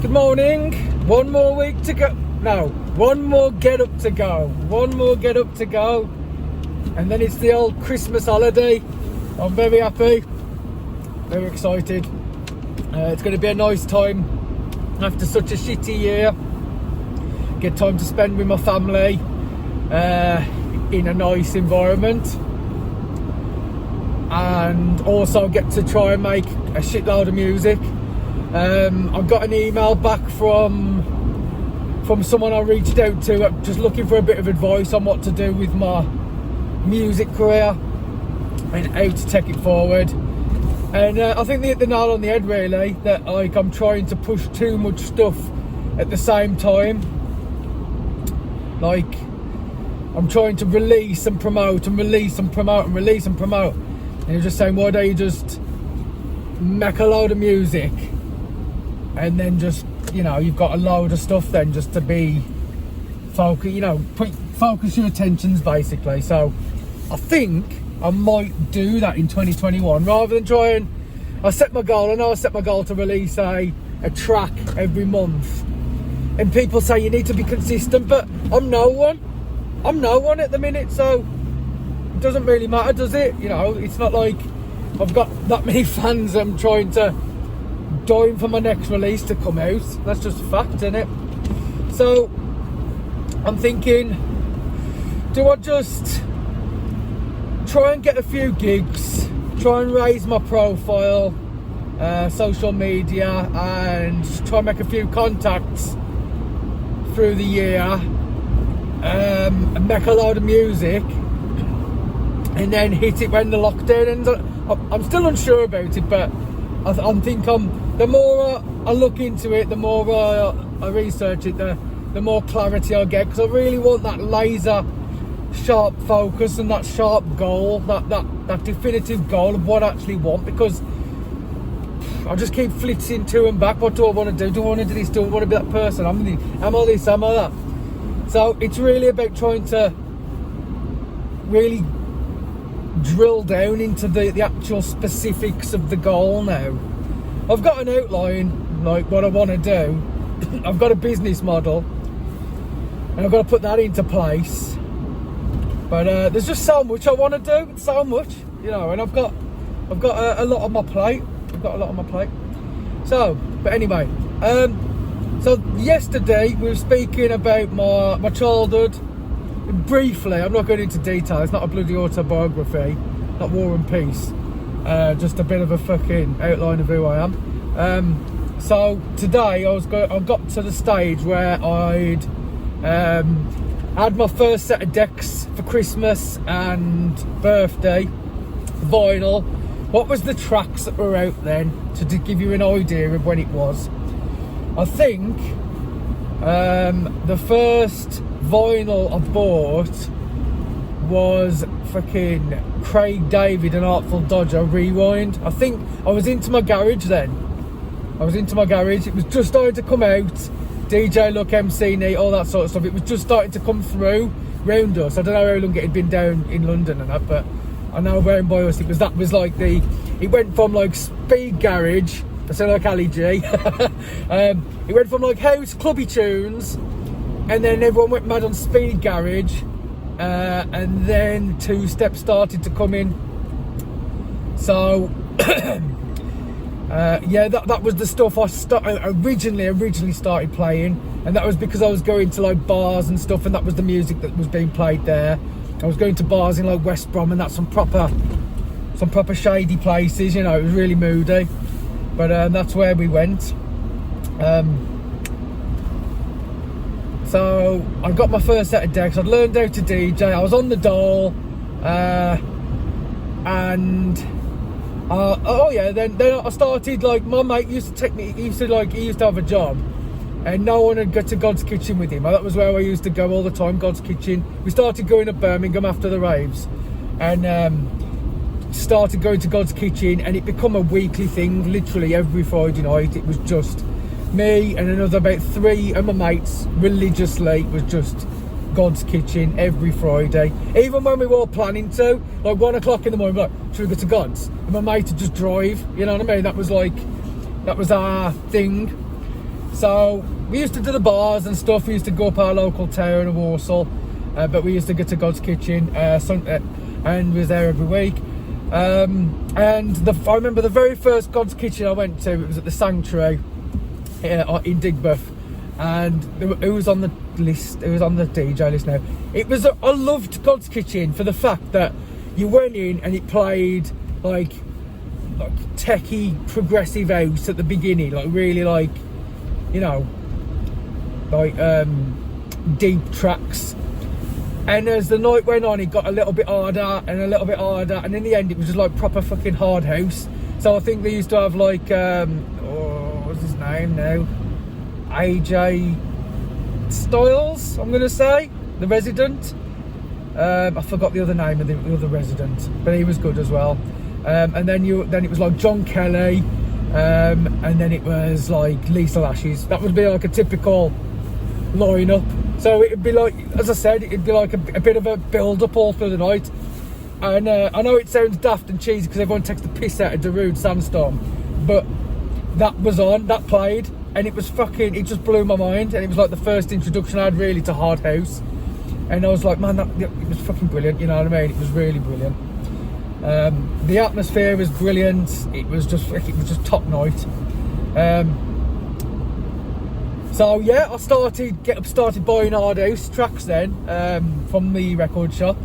Good morning. One more week to go. No, one more get up to go. One more get up to go. And then it's the old Christmas holiday. I'm very happy. Very excited. It's going to be a nice time after such a shitty year. Get time to spend with my family in a nice environment. And also get to try and make a shitload of music. I've got an email back from someone I reached out to, just looking for a bit of advice on what to do with my music career and how to take it forward. And I think they hit the nail on the head, really, that I'm trying to push too much stuff at the same time. I'm trying to release and promote and release and promote and release and promote. And you're just saying, why don't you just make a load of music and then just, you've got a load of stuff then just to be focus your attentions, basically. So I think I might do that in 2021 rather than try and I set my goal to release a track every month, and people say you need to be consistent, but I'm no one at the minute, so it doesn't really matter, does it? It's not like I've got that many fans I'm trying to dying for my next release to come out. That's just a fact, isn't it? So I'm thinking, do I just try and get a few gigs, try and raise my profile, social media, and just try and make a few contacts through the year, and make a load of music, and then hit it when the lockdown ends? I'm still unsure about it, but I think the more I look into it, the more I research it, the more clarity I get, because I really want that laser sharp focus and that sharp goal, that definitive goal of what I actually want, because I just keep flitting to and back. What do I want to do? Do I want to do this? Do I want to be that person? Am I this? Am I that? So it's really about trying to really drill down into the actual specifics of the goal now. I've got an outline, like what I want to do. I've got a business model, and I've got to put that into place. But there's just so much I want to do, so much, and I've got a lot on my plate. So, but anyway, so yesterday we were speaking about my childhood. Briefly, I'm not going into detail, it's not a bloody autobiography, not War and Peace, just a bit of a fucking outline of who I am. So today I got to the stage where I'd had my first set of decks for Christmas and birthday, vinyl. What was the tracks that were out then, to give you an idea of when it was? I think the first vinyl I bought was fucking Craig David and Artful Dodger Rewind. I think I was into my garage then. It was just starting to come out. DJ Luck, MC Neat, all that sort of stuff. It was just starting to come through round us. I don't know how long it had been down in London and that, but I know round by us it went from like speed garage, I sound like Ali G. It went from like house clubby tunes, and then everyone went mad on speed garage, and then two steps started to come in. So that was the stuff I originally started playing, and that was because I was going to like bars and stuff, and that was the music that was being played there. I was going to bars in like West Brom, and that's some proper shady places, it was really moody, but that's where we went. So I got my first set of decks. I'd learned how to DJ. I was on the dole, and then I started, like, my mate used to take me. He used to have a job, and no one would go to God's Kitchen with him. That was where I used to go all the time, God's Kitchen. We started going to Birmingham after the raves, and started going to God's Kitchen, and it became a weekly thing. Literally every Friday night, it was just me and another about 3 of my mates religiously. It was just God's Kitchen every Friday. Even when we were all planning to, like 1 o'clock in the morning, like, should we go to God's? And my mate would just drive, you know what I mean? That was our thing. So we used to do the bars and stuff. We used to go up our local town of Walsall, but we used to get to God's Kitchen and was there every week. And I remember the very first God's Kitchen I went to, it was at the Sanctuary in Digbeth, and it was on the list, it was on the DJ list now. I loved God's Kitchen for the fact that you went in and it played like techie progressive house at the beginning, like really like, you know, like deep tracks. And as the night went on, it got a little bit harder and a little bit harder, and in the end it was just like proper fucking hard house. So I think they used to have like what's his name now, AJ Styles, I'm gonna say, the Resident. I forgot the other name of the other Resident, but he was good as well. And then it was like John Kelly, and then it was like Lisa Lashes. That would be like a typical lineup. So it'd be like, as I said, it'd be like a bit of a build-up all through the night. And I know it sounds daft and cheesy because everyone takes the piss out of Darude Sandstorm, but that was on, that played, and it was fucking, it just blew my mind. And it was like the first introduction I had really to hard house, and I was like, man, it was fucking brilliant. You know what I mean? It was really brilliant. The atmosphere was brilliant. It was just top night. So yeah, I started buying hard house tracks then from the record shop,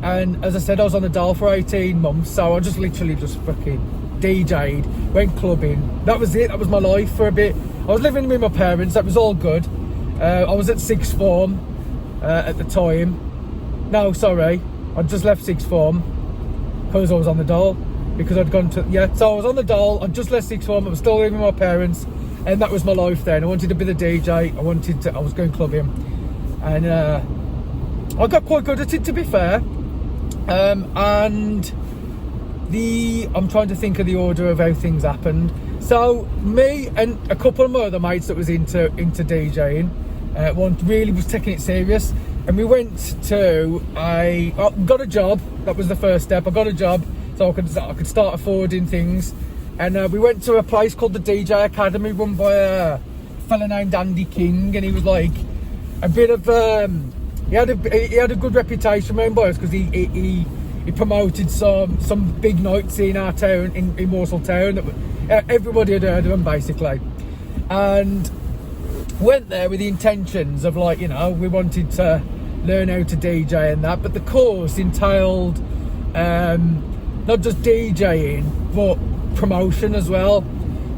and as I said, I was on the dial for 18 months. So I literally just fucking DJ'd, went clubbing. That was it. That was my life for a bit. I was living with my parents. That was all good. I was at sixth form at the time. No, sorry, I just left sixth form because I was on the dole, because I'd gone to, so I was on the dole, I just left sixth form, I was still living with my parents, and that was my life then. I wanted to be the DJ, I was going clubbing, and I got quite good at it, to be fair. And I'm trying to think of the order of how things happened. So me and a couple of my other mates that was into DJing, one really was taking it serious, and we went to I got a job. That was the first step. I got a job so I could start affording things, and we went to a place called the DJ Academy, run by a fella named Andy King, and he was like a bit of he had a good reputation around by us because he promoted some big nights in our town, in Walsall town, that everybody had heard of them basically, and went there with the intentions of, like, you know, we wanted to learn how to DJ and that, but the course entailed not just DJing but promotion as well.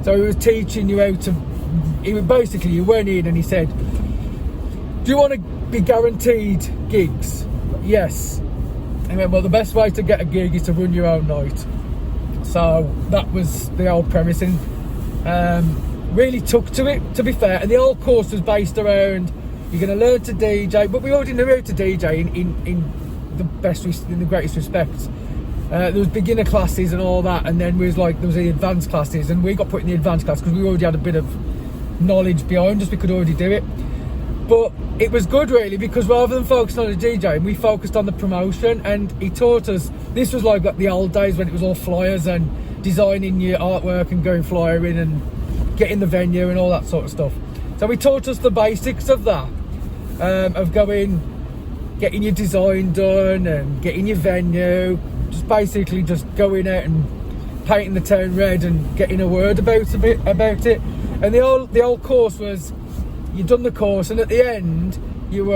So he was teaching you how to, you went in and he said, do you want to be guaranteed gigs? Yes. And he went, well, the best way to get a gig is to run your own night. So that was the old premise, and really took to it, to be fair. And the whole course was based around, you're going to learn to DJ, but we already knew how to DJ in the greatest respects. There was beginner classes and all that, and then there was the advanced classes, and we got put in the advanced class because we already had a bit of knowledge behind us, we could already do it. But it was good really, because rather than focusing on the DJing, we focused on the promotion, and he taught us, this was like the old days when it was all flyers and designing your artwork and going flyering and getting the venue and all that sort of stuff. So he taught us the basics of that, of getting your design done and getting your venue, just basically just going out and painting the town red and getting a word about it. And the whole course was, you done the course, and at the end you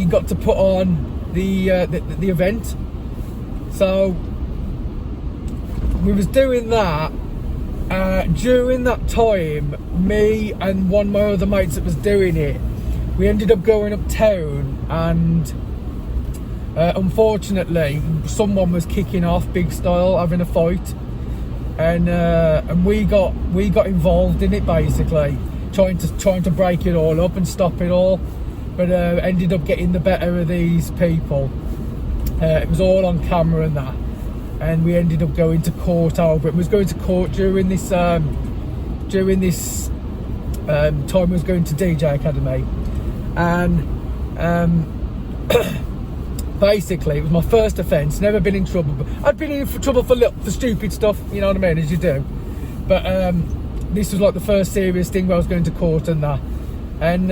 got to put on the event. So we was doing that. During that time, me and one of my other mates that was doing it, we ended up going uptown, and unfortunately someone was kicking off big style, having a fight, and we got involved in it, basically trying to break it all up and stop it all, but ended up getting the better of these people. It was all on camera and that, and we ended up going to court over it. We was going to court during this time I was going to DJ Academy, and basically it was my first offence. Never been in trouble, but I'd been in trouble for stupid stuff, you know what I mean, as you do. But this was like the first serious thing where I was going to court and that. And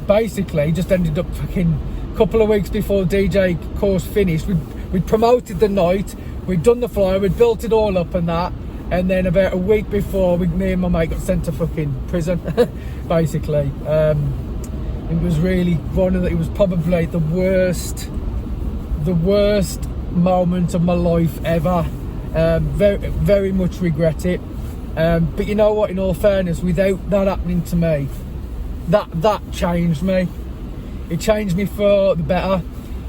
basically just ended up fucking a couple of weeks before DJ course finished, we'd promoted the night, we'd done the flyer, we'd built it all up and that. And then about a week before, me and my mate got sent to fucking prison, basically. It was really it was probably the worst moment of my life ever. Very, very much regret it. But you know what, in all fairness, without that happening to me, that changed me. It changed me for the better.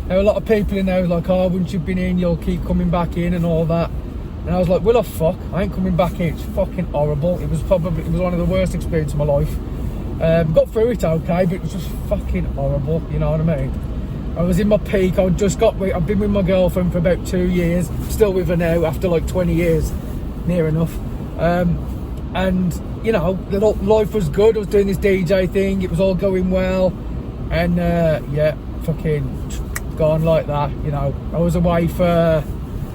There were a lot of people in there who were like, oh, once you've been in, you'll keep coming back in and all that. And I was like, well, fuck, I ain't coming back in. It's fucking horrible. It was one of the worst experiences of my life. Got through it okay, but it was just fucking horrible, you know what I mean? I was in my peak. I've been with my girlfriend for about 2 years, still with her now after like 20 years, near enough. And, you know, life was good. I was doing this DJ thing, it was all going well. And, yeah, fucking gone like that, you know. I was away for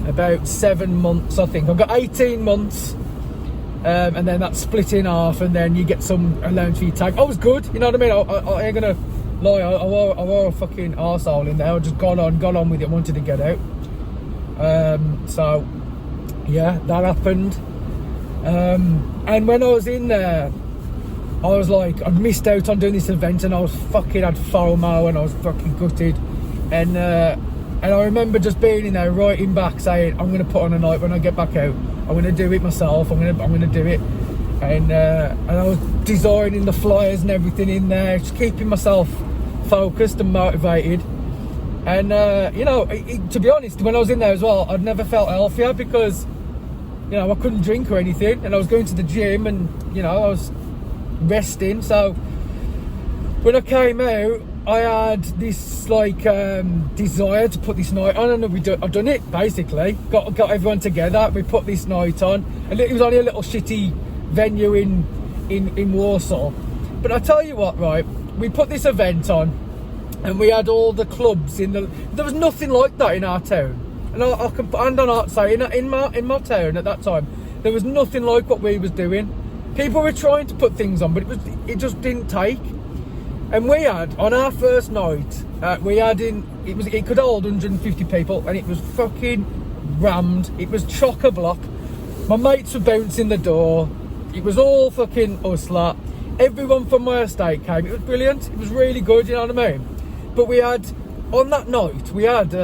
about 7 months, I think. I've got 18 months, and then that's split in half, and then you get some allowance for your tag. I was good, you know what I mean? I ain't gonna lie, I wore a fucking arsehole in there. I just got on with it, wanted to get out. So yeah, that happened. And when I was in there, I was like, I'd missed out on doing this event, and I was fucking had FOMO, and I was fucking gutted. And I remember just being in there, writing back, saying, I'm going to put on a night when I get back out. I'm going to do it myself. I'm going to do it. And I was designing the flyers and everything in there, just keeping myself focused and motivated. And, you know, to be honest, when I was in there as well, I'd never felt healthier because, you know, I couldn't drink or anything. And I was going to the gym and, you know, I was resting. So when I came out, I had this like desire to put this night on, and I've done it basically. Got everyone together. We put this night on, and it was only a little shitty venue in Warsaw. But I tell you what, right? We put this event on, and we had all the clubs there was nothing like that in our town, and I can put hand on heart say in my town at that time there was nothing like what we was doing. People were trying to put things on, but it just didn't take. And we had, on our first night, it could hold 150 people, and it was fucking rammed. It was chock-a-block. My mates were bouncing the door. It was all fucking hustler. Everyone from my estate came. It was brilliant. It was really good, you know what I mean? But we had, on that night, we had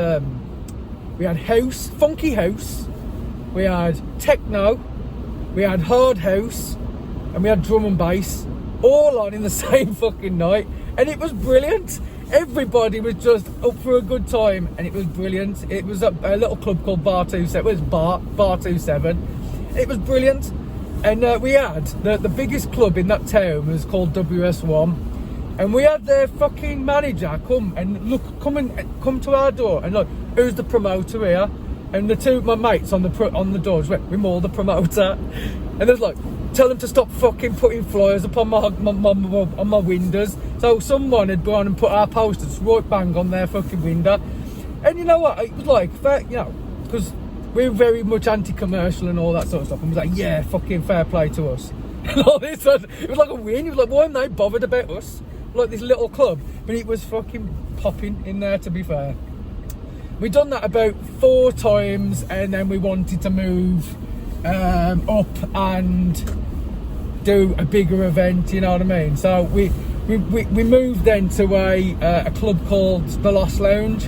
house, funky house. We had techno. We had hard house. And we had drum and bass. All on in the same fucking night, and it was brilliant. Everybody was just up for a good time, and it was brilliant. It was a little club called Bar 27. It was Bar 27. It was brilliant. And we had the biggest club in that town was called WS1, and we had their fucking manager come to our door and look, who's the promoter here? And the two my mates on the doors went, we're more the promoter. And there's like, tell them to stop fucking putting flyers up on my windows. So someone had gone and put our posters right bang on their fucking window. And you know what? It was like, fair, you know, because we were very much anti-commercial and all that sort of stuff. And was like, yeah, fucking fair play to us. And all this, it was like a win. It was like, why aren't they bothered about us? Like this little club. But it was fucking popping in there, to be fair. We done that about 4 times, and then we wanted to move up and do a bigger event, you know what I mean? So we moved then to a club called the Lost Lounge,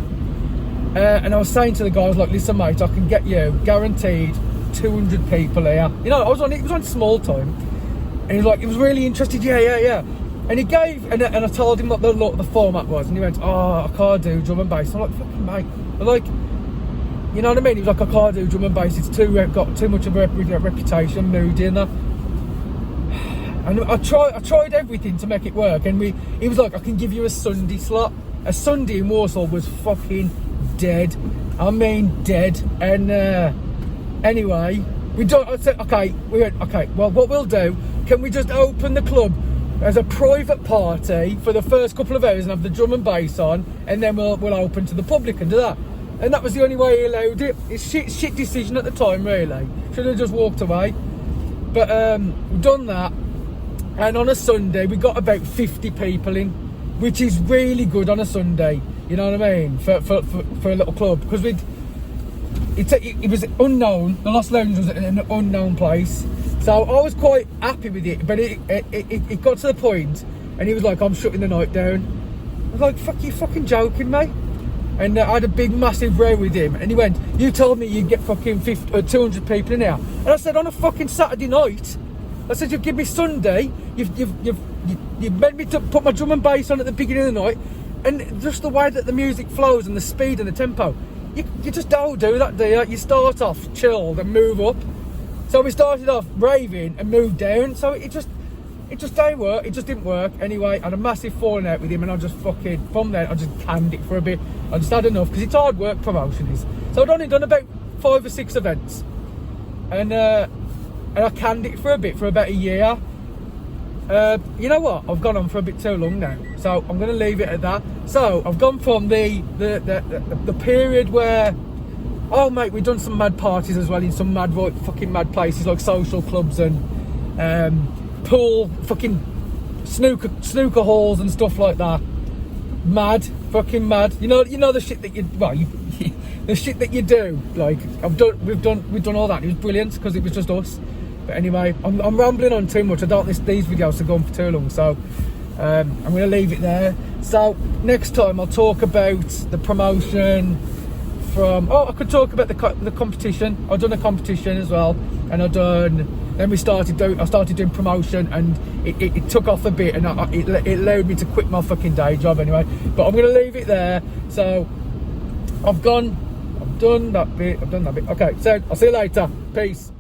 and I was saying to the guys, like, listen mate, I can get you guaranteed 200 people here. You know, it was on small time, and he was like, he was really interested. Yeah. And he gave, and I told him what the format was, and he went, oh, I can't do drum and bass. I'm like, fucking mate, I'm like, you know what I mean? He was like, I can't do drum and bass, it's got too much of a reputation, moody and that. And I tried everything to make it work, and he was like, I can give you a Sunday slot. A Sunday in Warsaw was fucking dead. I mean dead. And anyway, I said, okay, well, what we'll do, can we just open the club as a private party for the first couple of hours and have the drum and bass on, and then we'll open to the public and do that. And that was the only way he allowed it. It's shit decision at the time, really. Should have just walked away. But we've done that, and on a Sunday we got about 50 people in, which is really good on a Sunday. You know what I mean? For a little club, because it was unknown. The Lost Lounge was in an unknown place, so I was quite happy with it. But it got to the point, and he was like, "I'm shutting the night down." I was like, "Fuck, you fucking joking, mate?" And I had a big, massive row with him, and he went, "You told me you'd get fucking 200 people in here," and I said, "On a fucking Saturday night." I said, "You've given me Sunday. You've made me to put my drum and bass on at the beginning of the night." And just the way that the music flows and the speed and the tempo, you just don't do that, do you? You start off chilled and move up. So we started off raving and moved down. So it just didn't work. It just didn't work. Anyway, I had a massive falling out with him, and I just fucking, from there, I just canned it for a bit. I just had enough, because it's hard work, promotion is. So I'd only done about 5 or 6 events. And I canned it for a bit, for about a year. You know what? I've gone on for a bit too long now, so I'm going to leave it at that. So I've gone from the period where, oh mate, we've done some mad parties as well in some fucking mad places like social clubs and pool, fucking snooker halls and stuff like that. Mad, fucking mad. You know the shit that the shit that you do. Like we've done all that. It was brilliant because it was just us. But anyway, I'm rambling on too much. I don't want these videos to go on for too long, so I'm going to leave it there. So next time I'll talk about the promotion from. Oh, I could talk about the competition. I've done a competition as well, and then I started doing promotion, and it took off a bit, and it allowed me to quit my fucking day job anyway. But I'm going to leave it there. So I've done that bit. Okay, so I'll see you later. Peace.